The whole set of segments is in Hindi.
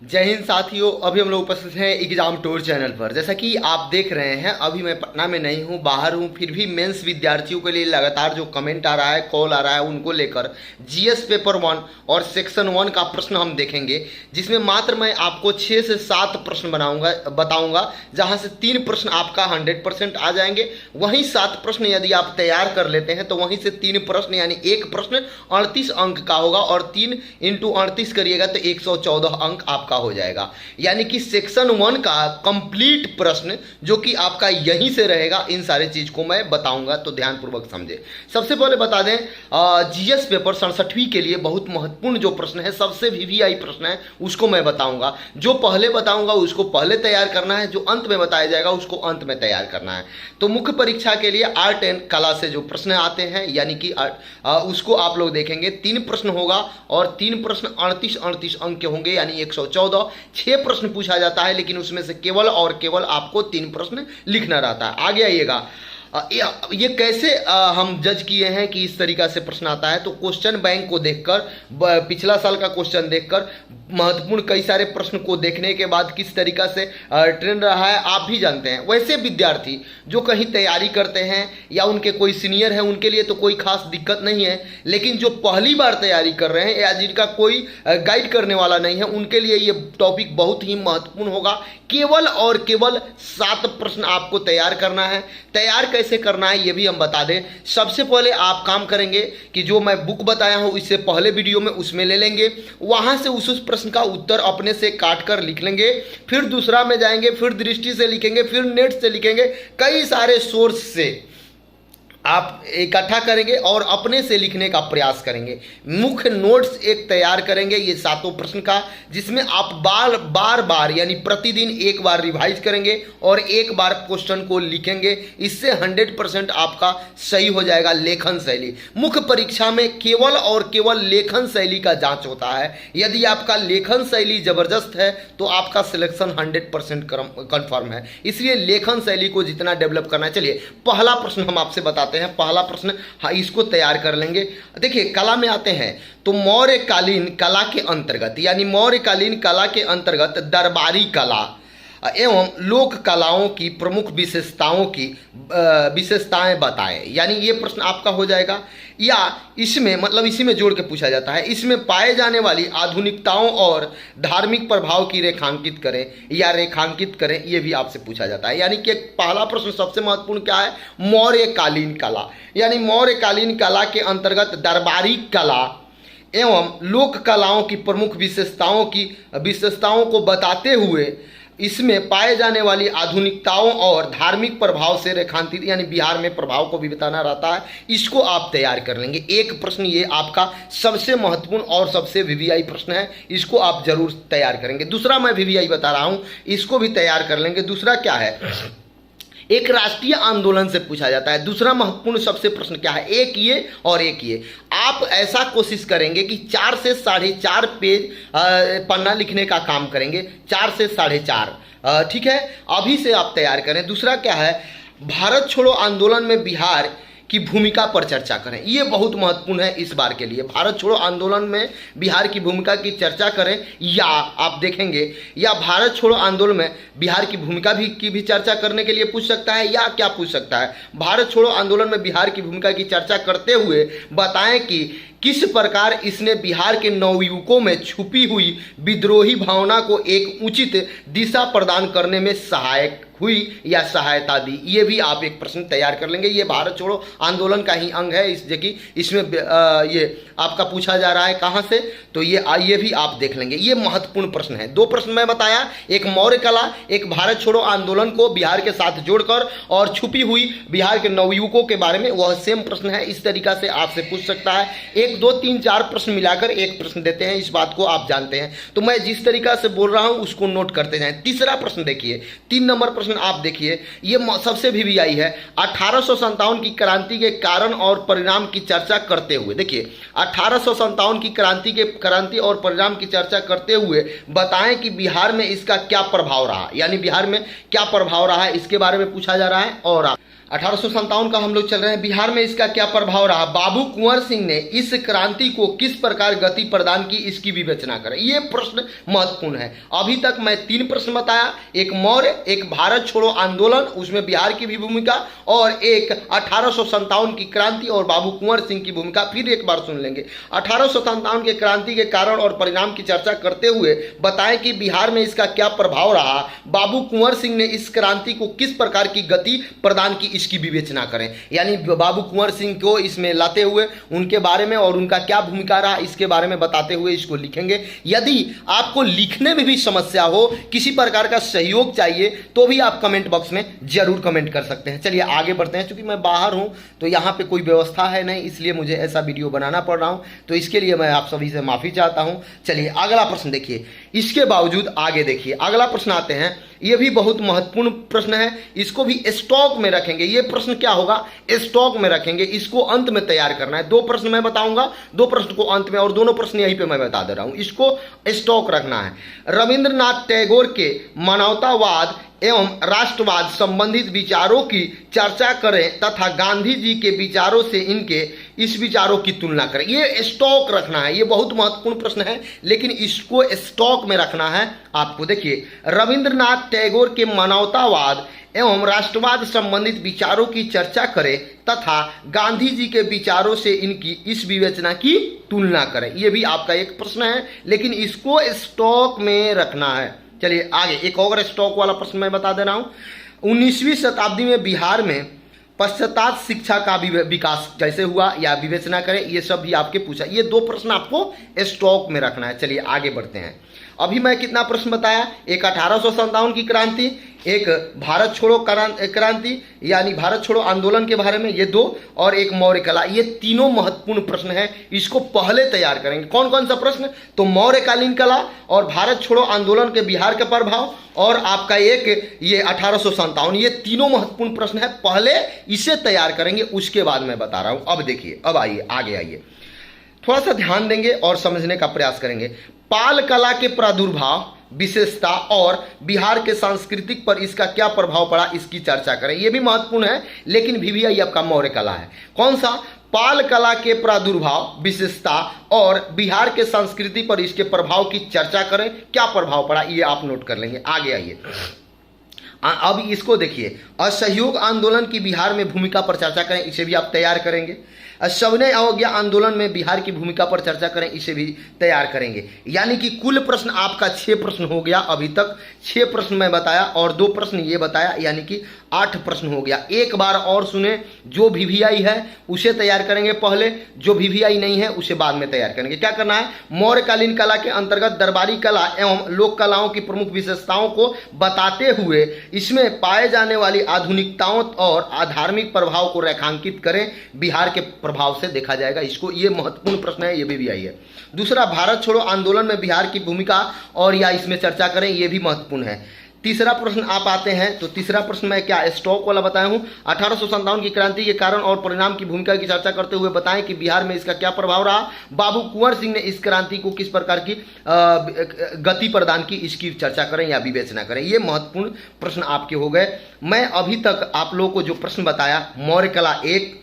जय हिंद साथियों। अभी हम लोग उपस्थित हैं एग्जाम टूर चैनल पर। जैसा कि आप देख रहे हैं, अभी मैं पटना में नहीं हूं, बाहर हूं, फिर भी मेंस विद्यार्थियों के लिए लगातार जो कमेंट आ रहा है, कॉल आ रहा है, उनको लेकर जीएस पेपर 1 और सेक्शन 1 का प्रश्न हम देखेंगे, जिसमें मात्र मैं आपको 6 से 7 प्रश्न बताऊंगा, जहां से 3 प्रश्न आपका 100% आ जाएंगे। वहीं 7 प्रश्न यदि आप तैयार कर लेते हैं तो वहीं से 3 प्रश्न यानी एक प्रश्न 38 अंक का होगा और 3 × 38 करिएगा तो 114 अंक आपका हो जाएगा। यानी कि सेक्शन 1 का कंप्लीट प्रश्न जो कि आपका यहीं से रहेगा, इन सारे चीज को मैं बताऊंगा, तो ध्यानपूर्वक समझे। सबसे पहले बता दें, जीएस पेपर 67वीं के लिए बहुत महत्वपूर्ण जो प्रश्न है, सबसे वीवीआई प्रश्न है, उसको मैं बताऊंगा। जो पहले बताऊंगा उसको पहले तैयार करना है, जो अंत में बताया जाएगा उसको अंत में तैयार करना है। तो मुख्य परीक्षा के लिए आर्ट एंड कला से जो प्रश्न आते हैं, यानी कि उसको आप लोग देखेंगे। 3 प्रश्न होगा और 3 प्रश्न 38 अंक के होंगे, यानी 114। 6 प्रश्न पूछा जाता है, लेकिन उसमें से केवल और केवल आपको 3 प्रश्न लिखना रहता है। आगे आइएगा, ये कैसे हम जज किए हैं कि इस तरीका से प्रश्न आता है। तो क्वेश्चन बैंक को देखकर, पिछला साल का क्वेश्चन देखकर, महत्वपूर्ण कई सारे प्रश्न को देखने के बाद किस तरीका से ट्रेंड रहा है आप भी जानते हैं। वैसे विद्यार्थी जो कहीं तैयारी करते हैं या उनके कोई सीनियर है, उनके लिए तो कोई खास दिक्कत नहीं है, लेकिन जो पहली बार तैयारी कर रहे हैं या जिनका कोई गाइड करने वाला नहीं है, उनके लिए ये टॉपिक बहुत ही महत्वपूर्ण होगा। केवल और केवल 7 प्रश्न आपको तैयार करना है। तैयार कैसे करना है ये भी हम बता दें। सबसे पहले आप काम करेंगे कि जो मैं बुक बताया हूं इससे पहले वीडियो में, उसमें ले लेंगे, वहां से उस प्रश्न का उत्तर अपने से काट कर लिख लेंगे। फिर दूसरा में जाएंगे, फिर दृष्टि से लिखेंगे, फिर नेट से लिखेंगे। कई सारे सोर्स से आप इकट्ठा करेंगे और अपने से लिखने का प्रयास करेंगे। मुख्य नोट्स एक तैयार करेंगे ये 7 प्रश्न का, जिसमें आप बार बार यानी प्रतिदिन एक बार रिवाइज करेंगे और एक बार क्वेश्चन को लिखेंगे। इससे 100% आपका सही हो जाएगा। लेखन शैली, मुख्य परीक्षा में केवल और केवल लेखन शैली का जांच होता है। यदि आपका लेखन शैली जबरदस्त है तो आपका सिलेक्शन 100% कन्फर्म है। इसलिए लेखन शैली को जितना डेवलप करना है। चलिए पहला प्रश्न हम आपसे बताते हैं। पहला प्रश्न, हाँ, इसको तैयार कर लेंगे। देखिए कला में आते हैं तो मौर्यकालीन कला के अंतर्गत, यानी मौर्यकालीन कला के अंतर्गत दरबारी कला एवं लोक कलाओं की प्रमुख विशेषताएं बताएं। यानी ये प्रश्न आपका हो जाएगा। या इसमें मतलब इसी में जोड़ के पूछा जाता है, इसमें पाए जाने वाली आधुनिकताओं और धार्मिक प्रभाव की रेखांकित करें या रेखांकित करें, ये भी आपसे पूछा जाता है। यानी कि पहला प्रश्न सबसे महत्वपूर्ण क्या है, मौर्यकालीन कला, यानी मौर्यकालीन कला के अंतर्गत दरबारी कला एवं लोक कलाओं की प्रमुख विशेषताओं को बताते हुए इसमें पाए जाने वाली आधुनिकताओं और धार्मिक प्रभाव से रेखांकित, यानी बिहार में प्रभाव को भी बताना रहता है। इसको आप तैयार कर लेंगे। एक प्रश्न ये आपका सबसे महत्वपूर्ण और सबसे वीवीआई प्रश्न है, इसको आप जरूर तैयार करेंगे। दूसरा मैं वीवीआई बता रहा हूं, इसको भी तैयार कर लेंगे। दूसरा क्या है, एक राष्ट्रीय आंदोलन से पूछा जाता है। दूसरा महत्वपूर्ण सबसे प्रश्न क्या है, एक ये और एक ये। आप ऐसा कोशिश करेंगे कि 4 से 4.5 पेज पन्ना लिखने का काम करेंगे, 4 से 4.5, ठीक है। अभी से आप तैयार करें। दूसरा क्या है, भारत छोड़ो आंदोलन में बिहार की भूमिका पर चर्चा करें। ये बहुत महत्वपूर्ण है इस बार के लिए। भारत छोड़ो आंदोलन में बिहार की भूमिका की चर्चा करें, या आप देखेंगे या भारत छोड़ो आंदोलन में बिहार की भूमिका की भी चर्चा करने के लिए पूछ सकता है। या क्या पूछ सकता है, भारत छोड़ो आंदोलन में बिहार की भूमिका की चर्चा करते हुए बताएं कि किस प्रकार इसने बिहार के नवयुवकों में छुपी हुई विद्रोही भावना को एक उचित दिशा प्रदान करने में सहायक हुई या सहायता दी। ये भी आप एक प्रश्न तैयार कर लेंगे। ये भारत छोड़ो आंदोलन का ही अंग है, इसमें ये आपका पूछा जा रहा है कहाँ से, तो ये भी आप देख लेंगे। ये महत्वपूर्ण प्रश्न है। 2 प्रश्न मैं बताया, एक मौर्य कला, एक भारत छोड़ो आंदोलन को बिहार के साथ जोड़कर, और छुपी हुई बिहार के नवयुवकों के बारे में, वह सेम प्रश्न है। इस तरीका से आपसे पूछ सकता है। 1, 2, 3, 4 प्रश्न मिलाकर एक प्रश्न देते हैं, इस बात को आप जानते हैं। तो मैं जिस तरीका से बोल रहा हूं उसको नोट करते जाएं। तीसरा प्रश्न देखिए, 3 नंबर प्रश्न आप देखिए, ये सबसे वीवीआई है। 1857 की क्रांति के कारण और परिणाम की चर्चा करते हुए, देखिए 1857 की क्रांति और परिणाम की चर्चा करते हुए बताएं कि बिहार में इसका क्या प्रभाव रहा, यानी बिहार में क्या प्रभाव रहा है, इसके बारे में पूछा जा रहा है। और 1857 का हम लोग चल रहे हैं। बिहार में इसका क्या प्रभाव रहा? बाबू कुंवर सिंह ने इस क्रांति को किस प्रकार गति प्रदान की, इसकी विवेचना करें। ये प्रश्न महत्वपूर्ण है। अभी तक मैं 3 प्रश्न बताया, एक मौर्य, एक भारत छोड़ो आंदोलन, उसमें बिहार की भी भूमिका, और एक 1857 की क्रांति और बाबू कुंवर सिंह की भूमिका। फिर एक बार सुन लेंगे। 1857 के क्रांति के कारण और परिणाम की चर्चा करते हुए बताएं कि बिहार में इसका क्या प्रभाव रहा। बाबू कुंवर सिंह ने इस क्रांति को किस प्रकार की गति प्रदान की, इसकी विवेचना करें। यानी बाबू कुंवर सिंह को इसमें लाते हुए उनके बारे में और उनका क्या भूमिका रहा इसके बारे में बताते हुए इसको लिखेंगे। यदि आपको लिखने में भी समस्या हो, किसी प्रकार का सहयोग चाहिए, तो भी आप कमेंट बॉक्स में जरूर कमेंट कर सकते हैं। चलिए आगे बढ़ते हैं। चूंकि मैं बाहर हूं तो यहाँ पे कोई व्यवस्था है नहीं, इसलिए मुझे ऐसा वीडियो बनाना पड़ रहा हूं, तो इसके लिए मैं आप सभी से माफी चाहता हूं। चलिए अगला प्रश्न देखिए। इसके बावजूद आगे देखिए, अगला प्रश्न आते हैं। ये भी बहुत महत्वपूर्ण प्रश्न है, इसको भी स्टॉक में रखेंगे। ये प्रश्न क्या होगा? स्टॉक में रखेंगे, इसको अंत में तैयार करना है। 2 प्रश्न मैं बताऊंगा, 2 प्रश्न को अंत में, और दोनों प्रश्न यहीं पे मैं बता दे रहा हूं। इसको स्टॉक रखना है। रविंद्रनाथ टैगोर के मानवतावाद एवं राष्ट्रवाद संबंधित विचारों की चर्चा करें तथा गांधी जी के विचारों से इनके इस विचारों की तुलना करें। ये स्टॉक रखना है। ये बहुत महत्वपूर्ण प्रश्न है, लेकिन इसको स्टॉक में रखना है आपको। देखिए, रविंद्रनाथ टैगोर के मानवतावाद एवं राष्ट्रवाद संबंधित विचारों की चर्चा करें तथा गांधी जी के विचारों से इनकी इस विवेचना की तुलना करें। यह भी आपका एक प्रश्न है, लेकिन इसको स्टॉक में रखना है। चलिए आगे एक और स्टॉक वाला प्रश्न मैं बता दे रहा हूं। 19वीं शताब्दी में बिहार में पश्चात शिक्षा का विकास कैसे हुआ या विवेचना करें, ये सब भी आपके पूछा। ये 2 प्रश्न आपको स्टॉक में रखना है। चलिए आगे बढ़ते हैं। अभी मैं कितना प्रश्न बताया? एक 1857 की क्रांति, एक भारत छोड़ो क्रांति यानी भारत छोड़ो आंदोलन के बारे में, ये 2, और एक मौर्य कला। ये तीनों महत्वपूर्ण प्रश्न हैं, इसको पहले तैयार करेंगे। कौन कौन सा प्रश्न? तो मौर्यकालीन कला और भारत छोड़ो आंदोलन के बिहार का प्रभाव, और आपका एक ये 1857। ये तीनों महत्वपूर्ण प्रश्न है, पहले इसे तैयार करेंगे, उसके बाद मैं बता रहा हूं। अब देखिए, अब आइए आगे आइए, थोड़ा सा ध्यान देंगे और समझने का प्रयास करेंगे। पाल कला के प्रादुर्भाव, विशेषता और बिहार के सांस्कृतिक पर इसका क्या प्रभाव पड़ा, इसकी चर्चा करें। यह भी महत्वपूर्ण है, लेकिन VVI आपका मौर्य कला है। कौन सा? पाल कला के प्रादुर्भाव, विशेषता और बिहार के संस्कृति पर इसके प्रभाव की चर्चा करें। क्या प्रभाव पड़ा, ये आप नोट कर लेंगे। आगे आइए, अब इसको देखिए। असहयोग आंदोलन की बिहार में भूमिका पर चर्चा करें, इसे भी आप तैयार करेंगे। सविनय अवज्ञा आंदोलन में बिहार की भूमिका पर चर्चा करें, इसे भी तैयार करेंगे। यानी कि कुल प्रश्न आपका 6 प्रश्न हो गया। अभी तक 6 प्रश्न मैं बताया और 2 प्रश्न ये बताया, यानी कि 8 प्रश्न हो गया। एक बार और सुने, जो VVI है उसे तैयार करेंगे पहले, जो VVI नहीं है उसे बाद में तैयार करेंगे। क्या करना है? मौर्यकालीन कला के अंतर्गत दरबारी कला एवं लोक कलाओं की प्रमुख विशेषताओं को बताते हुए इसमें पाए जाने वाली आधुनिकताओं और धार्मिक प्रभाव को रेखांकित करें। बिहार के प्रभाव से देखा जाएगा इसको। ये महत्वपूर्ण प्रश्न है, ये VVI है। दूसरा, भारत छोड़ो आंदोलन में बिहार की भूमिका और या इसमें चर्चा करें, ये भी महत्वपूर्ण है। तीसरा प्रश्न आप आते हैं, तो तीसरा प्रश्न मैं क्या स्टॉक वाला बताया हूं। 1857 की क्रांति के कारण और परिणाम की भूमिका की चर्चा करते हुए बताएं कि बिहार में इसका क्या प्रभाव रहा। बाबू कुंवर सिंह ने इस क्रांति को किस प्रकार की गति प्रदान की, इसकी चर्चा करें या विवेचना करें। ये महत्वपूर्ण प्रश्न आपके हो गए। मैं अभी तक आप लोगों को जो प्रश्न बताया, मौर्य कला 1,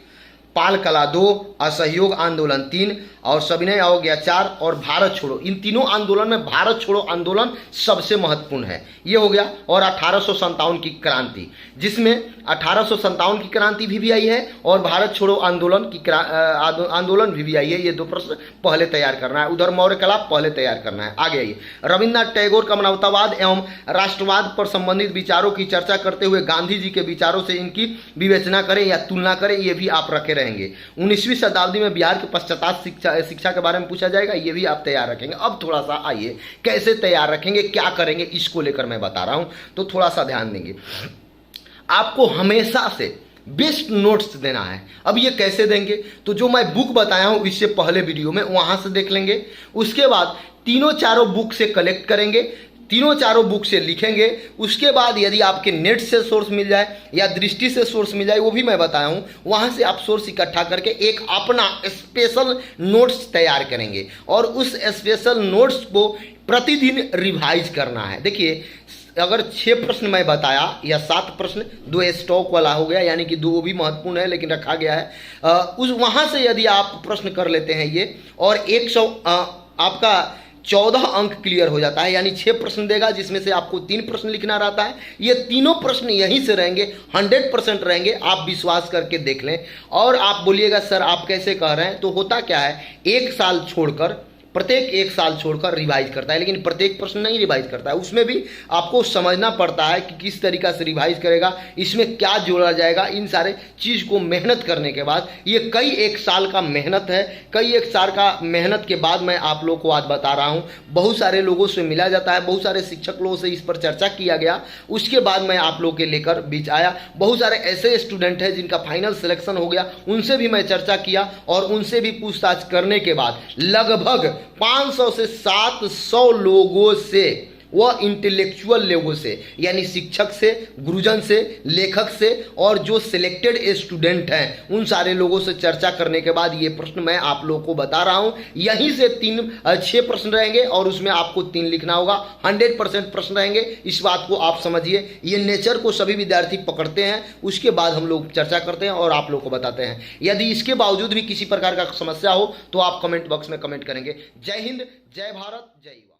पाल कला 2, असहयोग आंदोलन 3 और सविनय अवज्ञा 4 और भारत छोड़ो, इन तीनों आंदोलन में भारत छोड़ो आंदोलन सबसे महत्वपूर्ण है। ये हो गया। और 1857 की क्रांति, जिसमें 1857 की क्रांति VVI है और भारत छोड़ो आंदोलन की आंदोलन VVI है। ये 2 प्रश्न पहले तैयार करना है। उधर मौर्य कला पहले तैयार करना है। आगे आइए। रविन्द्रनाथ टैगोर का मानवतावाद एवं राष्ट्रवाद पर संबंधित विचारों की चर्चा करते हुए गांधी जी के विचारों से इनकी विवेचना करें या तुलना करें, ये भी आप रखे रहेंगे। 19वीं शताब्दी में बिहार के पश्चात शिक्षा के बारे में पूछा जाएगा, ये भी आप तैयार रखेंगे। अब थोड़ा सा आइए, कैसे तैयार रखेंगे, क्या करेंगे, इसको लेकर मैं बता रहा हूं, तो थोड़ा सा ध्यान देंगे। आपको हमेशा से बेस्ट नोट्स देना है। अब ये कैसे देंगे? तो जो मैं बुक बताया हूं इससे पहले वीडियो में, वहां से देख लेंगे। उसके बाद 3-4 बुक से कलेक्ट करेंगे, 3-4 बुक से लिखेंगे। उसके बाद यदि आपके नेट से सोर्स मिल जाए या दृष्टि से सोर्स मिल जाए, वो भी मैं बताया हूं, वहां से आप सोर्स इकट्ठा करके एक अपना स्पेशल नोट्स तैयार करेंगे और उस स्पेशल नोट्स को प्रतिदिन रिवाइज करना है। देखिए, अगर 6 प्रश्न मैं बताया या 7 प्रश्न, 2 स्टॉक वाला हो गया, यानी कि 2 भी महत्वपूर्ण है लेकिन रखा गया है, उस वहाँ से यदि आप प्रश्न कर लेते हैं ये, और 100 आपका 14 अंक क्लियर हो जाता है। यानी 6 प्रश्न देगा जिसमें से आपको 3 प्रश्न लिखना रहता है। ये तीनों प्रश्न यहीं से रहेंगे, 100% रहेंगे, आप विश्वास करके देख लें। और आप बोलिएगा सर आप कैसे कह रहे हैं, तो होता क्या है, एक साल छोड़कर, प्रत्येक 1 साल छोड़कर रिवाइज करता है, लेकिन प्रत्येक प्रश्न नहीं रिवाइज करता है। उसमें भी आपको समझना पड़ता है कि किस तरीक़ा से रिवाइज करेगा, इसमें क्या जोड़ा जाएगा। इन सारे चीज़ को मेहनत करने के बाद, ये कई 1 साल का मेहनत है, कई 1 साल का मेहनत के बाद मैं आप लोगों को आज बता रहा हूँ। बहुत सारे लोगों से मिला जाता है, बहुत सारे शिक्षक लोगों से इस पर चर्चा किया गया, उसके बाद मैं आप लोगों के लेकर बीच आया। बहुत सारे ऐसे स्टूडेंट हैं जिनका फाइनल सिलेक्शन हो गया, उनसे भी मैं चर्चा किया और उनसे भी पूछताछ करने के बाद लगभग 500 से 700 लोगों से, वह इंटेलेक्चुअल लोगों से, यानी शिक्षक से, गुरुजन से, लेखक से, और जो सिलेक्टेड स्टूडेंट हैं उन सारे लोगों से चर्चा करने के बाद ये प्रश्न मैं आप लोगों को बता रहा हूं। यहीं से 6 प्रश्न रहेंगे और उसमें आपको 3 लिखना होगा। 100% प्रश्न रहेंगे, इस बात को आप समझिए। ये नेचर को सभी विद्यार्थी पकड़ते हैं, उसके बाद हम लोग चर्चा करते हैं और आप लोग को बताते हैं। यदि इसके बावजूद भी किसी प्रकार का समस्या हो तो आप कमेंट बॉक्स में कमेंट करेंगे। जय हिंद, जय भारत, जय युवा।